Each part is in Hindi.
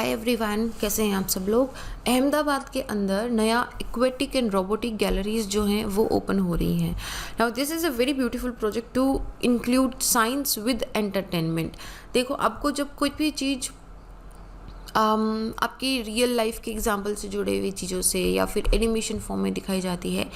हाय एवरीवन, कैसे हैं आप सब लोग। अहमदाबाद के अंदर नया एक्वेटिक एंड रोबोटिक गैलरीज जो हैं वो ओपन हो रही हैं। Now this is a very beautiful project to include science with entertainment. देखो, आपको जब कोई भी चीज़ आपकी रियल लाइफ के एग्जाम्पल से जुड़े हुई चीज़ों से या फिर एनिमेशन फॉर्म में दिखाई जाती है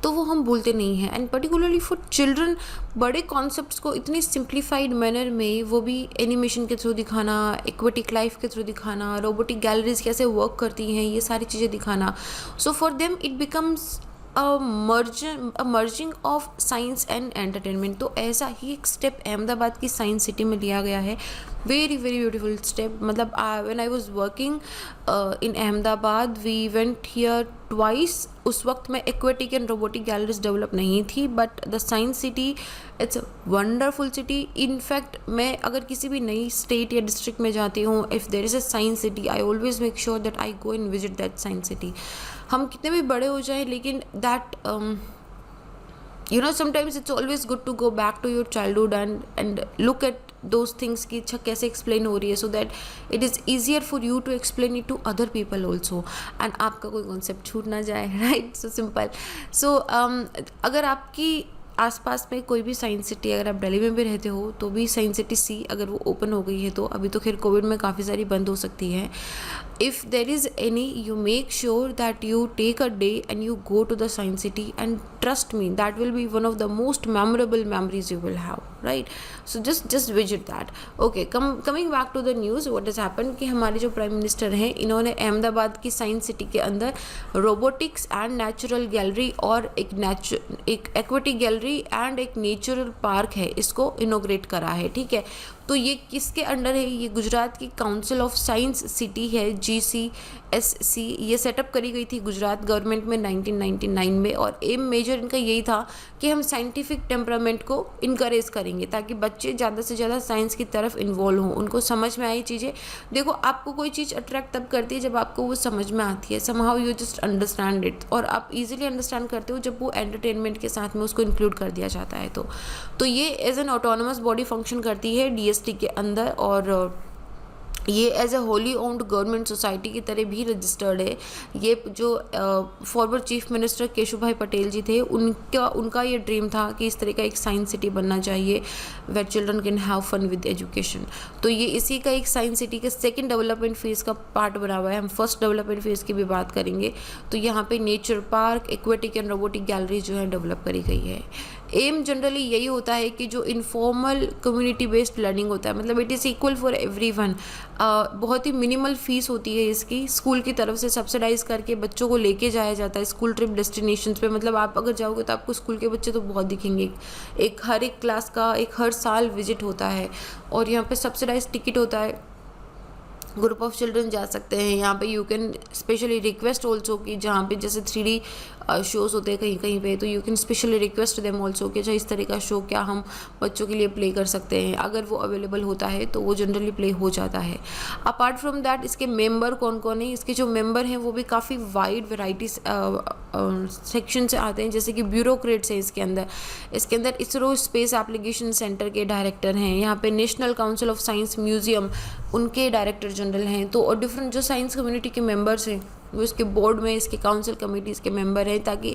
तो वो हम भूलते नहीं हैं। एंड पर्टिकुलरली फॉर चिल्ड्रन, बड़े कॉन्सेप्ट्स को इतनी सिंप्लीफाइड मैनर में वो भी एनिमेशन के थ्रू दिखाना, एक्वेटिक लाइफ के थ्रू दिखाना, रोबोटिक गैलरीज कैसे वर्क करती हैं, ये सारी चीज़ें दिखाना। So for them it becomes merging of science and entertainment. तो ऐसा ही एक स्टेप अहमदाबाद की साइंस सिटी में लिया गया है। Very very beautiful step. मतलब when I was working in Ahmedabad we went here twice. उस वक्त में aquatic and robotic galleries develop नहीं थी, but the science city it's a wonderful city. In fact मैं अगर किसी भी नई स्टेट या डिस्ट्रिक्ट में जाती हूँ, if there is a science city I always make sure that I go and visit that science city. हम कितने भी बड़े हो जाएं, लेकिन that sometimes it's always good to go back to your childhood and look at those things कि अच्छा कैसे explain हो रही है, so that it is easier for you to explain it to other people also and आपका कोई concept छूट ना जाए, right? So simple. So अगर आपकी आसपास में कोई भी साइंस सिटी, अगर आप दिल्ली में भी रहते हो तो भी साइंस सिटी सी अगर वो ओपन हो गई है, तो अभी तो खैर कोविड में काफ़ी सारी बंद हो सकती है। If there is any, you make sure that you take a day and you go to the science city, and trust me, that will be one of the most memorable memories you will have, right? So just visit that. Okay, coming back to the news, what has happened कि हमारे जो प्राइम मिनिस्टर हैं, इन्होंने अहमदाबाद की साइंस सिटी के अंदर रोबोटिक्स एंड नेचुरल गैलरी और एक एक्वेटिक गैलरी एंड एक नेचुरल पार्क है, इसको इनोग्रेट करा है। ठीक है, तो ये किसके अंडर है? ये गुजरात की काउंसिल ऑफ साइंस सिटी है, GCSC। ये सेटअप करी गई थी गुजरात गवर्नमेंट में 1999 में, और एम मेजर इनका यही था कि हम साइंटिफिक टेम्परामेंट को इनकरेज करेंगे ताकि बच्चे ज़्यादा से ज़्यादा साइंस की तरफ इन्वॉल्व हों, उनको समझ में आई चीज़ें। देखो, आपको कोई चीज़ अट्रैक्ट तब करती है जब आपको वो समझ में आती है, somehow you just understand it, और आप इजीली अंडरस्टैंड करते हो जब वो एंटरटेनमेंट के साथ में उसको इंक्लूड कर दिया जाता है। तो ये as an autonomous body function करती है DST के अंदर, और ये as a wholly owned government society की तरह भी रजिस्टर्ड है। ये जो forward chief minister Keshubhai Patel ji थे, उनका ये ड्रीम था कि इस तरह का एक साइंस सिटी बनना चाहिए where children can have fun with education. तो ये इसी का एक साइंस सिटी के सेकंड डेवलपमेंट फेज़ का पार्ट बना हुआ है। हम फर्स्ट डेवलपमेंट फेज़ की भी बात करेंगे। तो यहाँ पे nature park, aquatic and robotic gallery जो है डेवलप करी गई है। एम जनरली यही होता है कि जो इनफॉर्मल कम्युनिटी बेस्ड लर्निंग होता है, मतलब it is equal for everyone. बहुत ही मिनिमल फीस होती है इसकी, स्कूल की तरफ से सब्सिडाइज करके बच्चों को लेके जाया जाता है स्कूल ट्रिप डेस्टिनेशंस पे। मतलब आप अगर जाओगे तो आपको स्कूल के बच्चे तो बहुत दिखेंगे। हर एक क्लास का हर साल विजिट होता है, और यहाँ पे सब्सिडाइज टिकट होता है। ग्रुप ऑफ चिल्ड्रन जा सकते हैं यहाँ पे। You can specially request also कि जहाँ पे जैसे 3D शोज़ होते हैं कहीं कहीं पे, तो you can specially request them also कि अच्छा इस तरह का शो क्या हम बच्चों के लिए प्ले कर सकते हैं। अगर वो अवेलेबल होता है तो वो जनरली प्ले हो जाता है। अपार्ट फ्रॉम दैट, इसके मेंबर कौन कौन है? इसके जो मेंबर हैं वो भी काफ़ी वाइड वेराइटी सेक्शन से आते हैं, जैसे कि ब्यूरोक्रेट्स हैं इसके अंदर इसरो स्पेस एप्लीकेशन सेंटर के डायरेक्टर हैं, यहाँ पे national council of science museum उनके डायरेक्टर जनरल हैं। तो और डिफरेंट जो साइंस कम्युनिटी के मेंबर्स हैं वो इसके बोर्ड में, इसके काउंसिल कमेटीज़ के मेंबर हैं, ताकि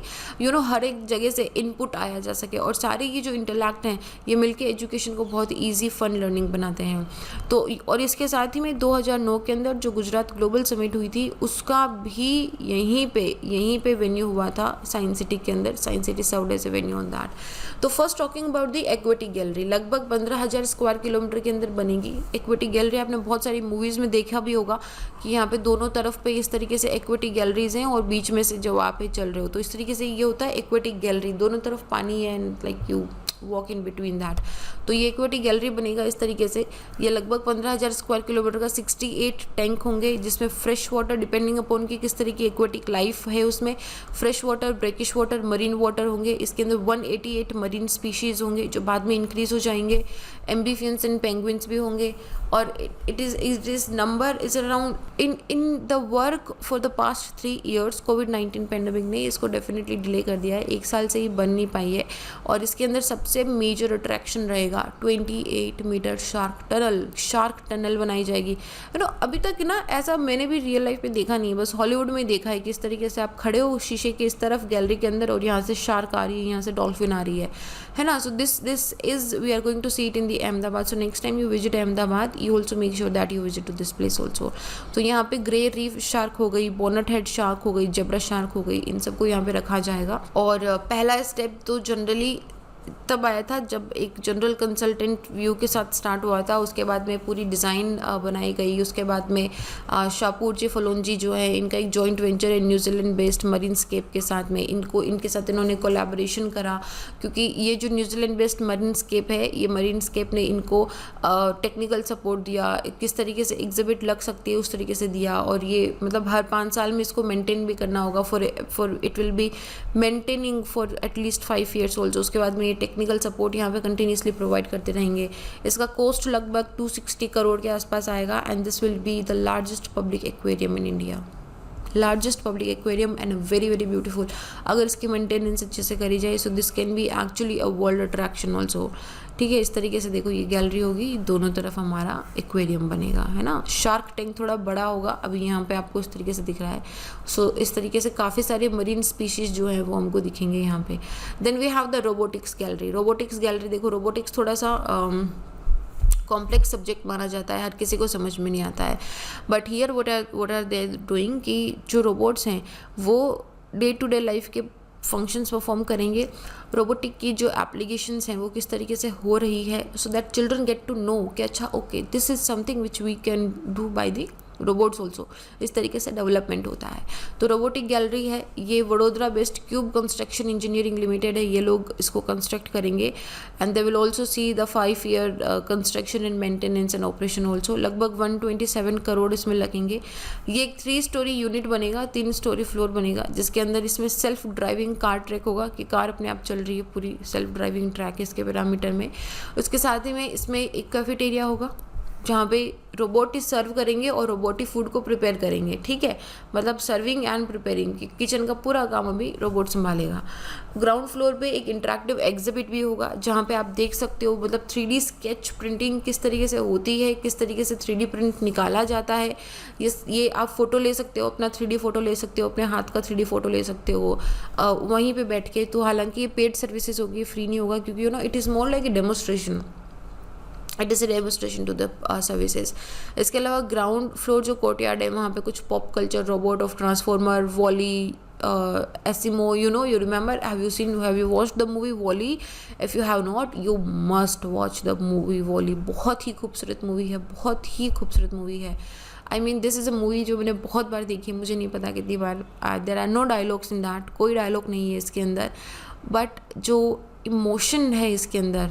हर एक जगह से इनपुट आया जा सके। और सारे ये जो इंटरैक्ट हैं ये मिलके एजुकेशन को बहुत ईजी फन लर्निंग बनाते हैं। तो और इसके साथ ही में 2009 के अंदर जो गुजरात ग्लोबल समिट हुई थी, उसका भी यहीं पे वेन्यू हुआ था साइंस सिटी के अंदर। Science city served as a venue on that. तो first talking about the aquatic gallery, लगभग 15,000 स्क्वायर किलोमीटर के अंदर बनेगी एक्वेटिक गैलरी। आपने बहुत सारी मूवीज़ में देखा भी होगा कि यहाँ पे दोनों तरफ पे इस तरीके से एक्वेटिक गैलरीज हैं, और बीच में से जो आप चल रहे हो तो इस तरीके से ये होता है एक्वेटिक गैलरी। दोनों तरफ पानी है and like you walk in between that. तो ये एक्वेटिक गैलरी बनेगा इस तरीके से। ये लगभग 15,000 स्क्वायर किलोमीटर का 68 टैंक होंगे, जिसमें फ्रेश वाटर, डिपेंडिंग अपॉन कि किस तरह की एक्वेटिक लाइफ है उसमें, fresh water, brackish water, marine water होंगे। इसके अंदर 188 मरीन स्पीशीज़ होंगे जो बाद में इंक्रीज हो जाएंगे। एम्बीफियंस एंड पेंगुइन्स भी होंगे। और it is number is around in the work for the past 3 years. Covid pandemic ने इसको डेफिनेटली डिले कर दिया है, 1 साल से ही बन नहीं पाई है। और इसके अंदर सबसे सबसे मेजर अट्रैक्शन रहेगा 28 मीटर शार्क टनल बनाई जाएगी। अभी तक ना ऐसा मैंने भी रियल लाइफ में देखा नहीं है, बस हॉलीवुड में देखा है। किस तरीके से आप खड़े हो शीशे के इस तरफ गैलरी के अंदर और यहाँ से शार्क आ रही है, यहाँ से डॉल्फिन आ रही है ना। So this is we are going to see it in the Ahmedabad. So next time you visit Ahmedabad, you also make sure that you visit to this place also. तो यहाँ पे ग्रे रीफ शार्क हो गई, बोनट हेड शार्क हो गई, जबरा शार्क हो गई, इन सबको यहाँ पे रखा जाएगा। और पहला स्टेप तो जनरली तब आया था जब एक जनरल कंसल्टेंट व्यू के साथ स्टार्ट हुआ था। उसके बाद में पूरी डिज़ाइन बनाई गई। उसके बाद में शाहपुर जी फलोंजी जो है, इनका एक जॉइंट वेंचर है न्यूजीलैंड बेस्ड मरीनस्केप के साथ में। इनके साथ इन्होंने कोलैबोरेशन करा, क्योंकि ये जो न्यूजीलैंड बेस्ड मरीनस्केप है, ये मरीनस्केप ने इनको टेक्निकल सपोर्ट दिया, किस तरीके से एग्जिबिट लग सकती है उस तरीके से दिया। और ये मतलब हर 5 साल में इसको मेंटेन भी करना होगा, for it will be maintaining for at least 5 years also. उसके बाद में टेक्निकल सपोर्ट यहाँ पे कंटिन्यूसली प्रोवाइड करते रहेंगे। इसका कॉस्ट लगभग 260 करोड़ के आसपास आएगा। And this will be the largest public aquarium in India, largest public aquarium and very very beautiful. अगर इसकी मेंटेनेंस अच्छे से करी जाए so this can be actually a world attraction also. ठीक है, इस तरीके से देखो ये गैलरी होगी, दोनों तरफ हमारा एक्वेरियम बनेगा, है ना। शार्क टैंक थोड़ा बड़ा होगा, अभी यहाँ पे आपको इस तरीके से दिख रहा है। सो इस तरीके से काफ़ी सारे मरीन स्पीशीज़ जो हैं वो हमको दिखेंगे यहाँ पे। Then we have the robotics gallery. Robotics gallery देखो, रोबोटिक्स थोड़ा सा कॉम्प्लेक्स सब्जेक्ट माना जाता है, हर किसी को समझ में नहीं आता है। But here what are they doing कि जो रोबोट्स हैं वो डे टू डे लाइफ के फंक्शंस परफॉर्म करेंगे। रोबोटिक की जो एप्लीकेशंस हैं वो किस तरीके से हो रही है, so that children get to know कि अच्छा okay this is something which we can do by the robots also. इस तरीके से डेवलपमेंट होता है। तो रोबोटिक गैलरी है ये, Vadodara based cube construction engineering limited है, ये लोग इसको कंस्ट्रक्ट करेंगे। And they will also see the 5 year construction and maintenance and operation also. लगभग 127 करोड़ इसमें लगेंगे। ये एक 3 स्टोरी यूनिट बनेगा, 3 स्टोरी फ्लोर बनेगा, जिसके अंदर इसमें सेल्फ ड्राइविंग कार ट्रैक होगा कि कार अपने आप चल रही है, पूरी सेल्फ ड्राइविंग ट्रैक है इसके पैरामीटर में। उसके साथ ही में इसमें एक कैफेटेरिया होगा जहाँ पे रोबोट ही सर्व करेंगे और रोबोट ही फूड को प्रिपेयर करेंगे। ठीक है, मतलब सर्विंग एंड प्रिपेयरिंग, किचन का पूरा काम अभी रोबोट संभालेगा। ग्राउंड फ्लोर पे एक इंटरेक्टिव एग्जिबिट भी होगा जहाँ पे आप देख सकते हो मतलब 3D स्केच प्रिंटिंग किस तरीके से होती है, किस तरीके से 3D प्रिंट निकाला जाता है। ये आप फोटो ले सकते हो, अपना 3D फोटो ले सकते हो, अपने हाथ का 3D फोटो ले सकते हो वहीं पे बैठ के। तो हालांकि ये पेड सर्विसेज होगी, फ्री नहीं होगा, क्योंकि it is more like a demonstration, it is a demonstration to the services. इसके अलावा ग्राउंड फ्लोर जो कोर्टयार्ड है वहाँ पे कुछ pop culture, robot of transformer, Wall-E, Asimo, you remember, have you watched the movie Wall-E? If you have not, you must watch the movie Wall-E। बहुत ही खूबसूरत मूवी है, बहुत ही खूबसूरत मूवी है। I mean this is a movie जो मैंने बहुत बार देखी है, मुझे नहीं पता कितनी बार। There are no dialogues in that, कोई डायलॉग नहीं है इसके अंदर, बट जो इमोशन है इसके अंदर,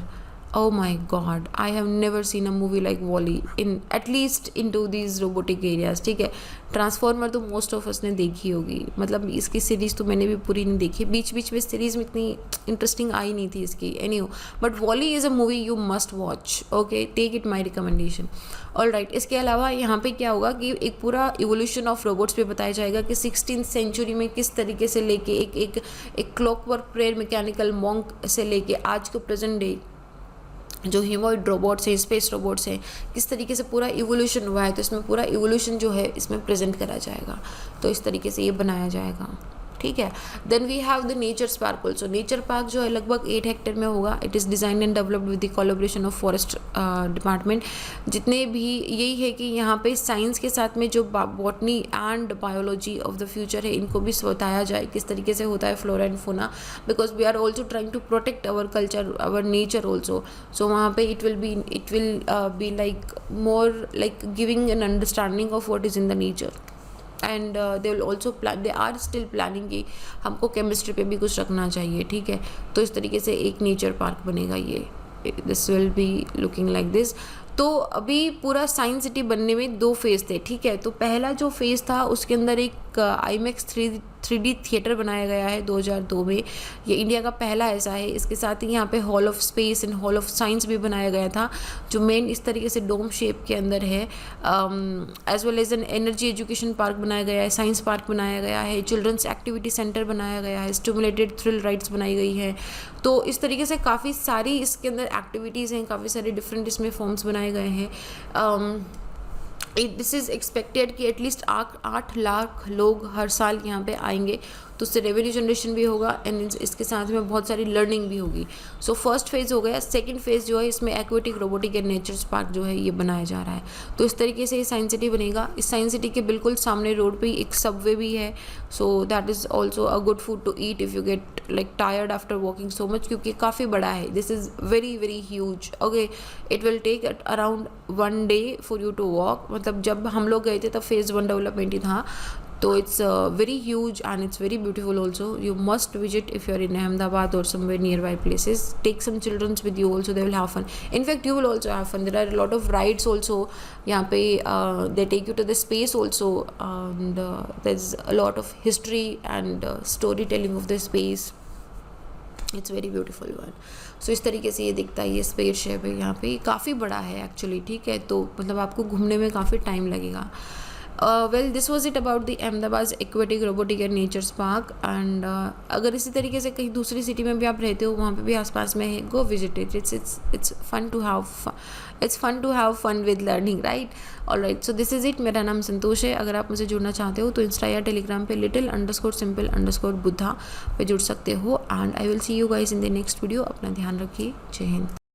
oh my god, I have never seen a movie like Wall-E in at least into these robotic areas। ठीक है, ट्रांसफॉर्मर तो मोस्ट ऑफ अस ने देखी होगी, मतलब इसकी सीरीज़ तो मैंने भी पूरी नहीं देखी, बीच बीच में सीरीज़ में इतनी इंटरेस्टिंग आई नहीं थी इसकी। Anyhow, but Wall-E is a movie you must watch, okay, take it my recommendation. All right, इसके अलावा यहाँ पे क्या होगा कि एक पूरा इवोल्यूशन ऑफ रोबोट्स पे बताया जाएगा कि 16th सेंचुरी में किस तरीके से लेके एक क्लॉकवर्क प्रेयर मैकेनिकल मॉन्क से लेके आज के प्रेजेंट डे जो ह्यूमॉइड रोबोट्स हैं, स्पेस रोबोट्स हैं, किस तरीके से पूरा इवोल्यूशन हुआ है। तो इसमें पूरा इवोल्यूशन जो है इसमें प्रेजेंट करा जाएगा, तो इस तरीके से ये बनाया जाएगा। ठीक है, then we have the nature park also. Nature park जो है लगभग 8 हेक्टेयर में होगा। It is design and developed with the collaboration of forest department. जितने भी यही है कि यहाँ पे साइंस के साथ में जो botany and biology of the future है इनको भी बताया जाए, किस तरीके से होता है flora and fauna, because we are also trying to protect our culture, our nature also. So वहाँ पे it will be like more like giving an understanding of what is in the nature. And they will also they are still planning कि हमको केमिस्ट्री पे भी कुछ रखना चाहिए। ठीक है, तो इस तरीके से एक नेचर पार्क बनेगा ये, this will be looking like this. तो अभी पूरा साइंस सिटी बनने में 2 फेज़ थे। ठीक है, तो पहला जो फेज़ था उसके अंदर एक एक IMAX 3D थिएटर बनाया गया है 2002 में। ये इंडिया का पहला ऐसा है। इसके साथ ही यहाँ पे hall of space and hall of science भी बनाया गया था, जो मेन इस तरीके से डोम शेप के अंदर है। As well as an energy education park बनाया गया है, साइंस पार्क बनाया गया है, चिल्ड्रंस एक्टिविटी सेंटर बनाया गया है, स्टिमुलेटेड थ्रिल राइड्स बनाई गई है। तो इस तरीके से काफ़ी सारी इसके अंदर एक्टिविटीज़ हैं, काफ़ी सारे डिफरेंट इसमें फॉर्म्स बनाए गए हैं। दिस इज़ एक्सपेक्टेड कि एटलीस्ट 8 लाख लोग हर साल यहाँ पे आएंगे, तो उससे रेवेन्यू जनरेशन भी होगा एंड इसके साथ में बहुत सारी लर्निंग भी होगी। सो फर्स्ट फेज़ हो गया। सेकंड फेज़ जो है इसमें aquatic robotic and nature park जो है ये बनाया जा रहा है। तो इस तरीके से ये साइंस सिटी बनेगा। इस साइंस सिटी के बिल्कुल सामने रोड पे एक सबवे भी है, so that is also a good food to eat if you get like tired after walking so much, क्योंकि काफ़ी बड़ा है। This is very very huge. Okay, it will take around 1 day for you to walk. मतलब जब हम लोग गए थे तब फेज़ 1 डेवलपमेंट ही था। तो it's very huge and it's very beautiful also. You must visit if you're in Ahmedabad or somewhere nearby places. Take some children with you also, they will have fun. In fact, you will also have fun. There are a lot of rides also. यहाँ पे they take you to the space also, and there's a lot of history and storytelling of the space. It's very beautiful one. So इस तरीके से ये दिखता है। ये स्पेस शेप है, यहाँ पे काफ़ी बड़ा है एक्चुअली, ठीक है। तो मतलब आपको घूमने में काफ़ी टाइम लगेगा। Well this was it about the Ahmedabad aquatic robotic and nature's park. And अगर इसी तरीके से कहीं दूसरी सिटी में भी आप रहते हो, वहाँ पे भी आसपास में है, go visit it. It's fun to have fun with learning, right? Alright, so this is it. मेरा नाम संतोष है। अगर आप मुझे जुड़ना चाहते हो तो इंस्टा या टेलीग्राम पे little_simple_buddha पे जुड़ सकते हो। And I will see you guys in the next video. अपना ध्यान रखिए। जय हिंद।